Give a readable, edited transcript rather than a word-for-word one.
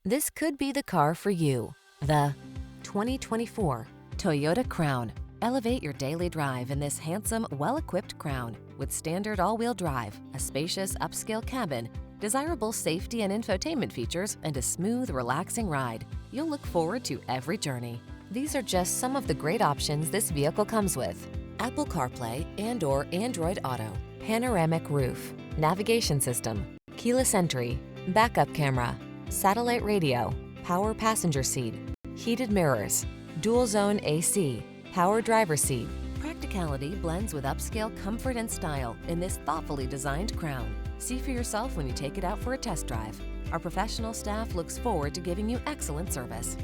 This could be the car for you. The 2024 Toyota Crown. Elevate your daily drive in this handsome, well-equipped Crown with standard all-wheel drive, a spacious upscale cabin, desirable safety and infotainment features, and a smooth, relaxing ride. You'll look forward to every journey. These are just some of the great options this vehicle comes with: Apple CarPlay and/or Android Auto, panoramic roof, navigation system, keyless entry, backup camera, satellite radio, power passenger seat, heated mirrors, dual zone AC, power driver seat. Practicality blends with upscale comfort and style in this thoughtfully designed Crown. See for yourself when you take it out for a test drive. Our professional staff looks forward to giving you excellent service.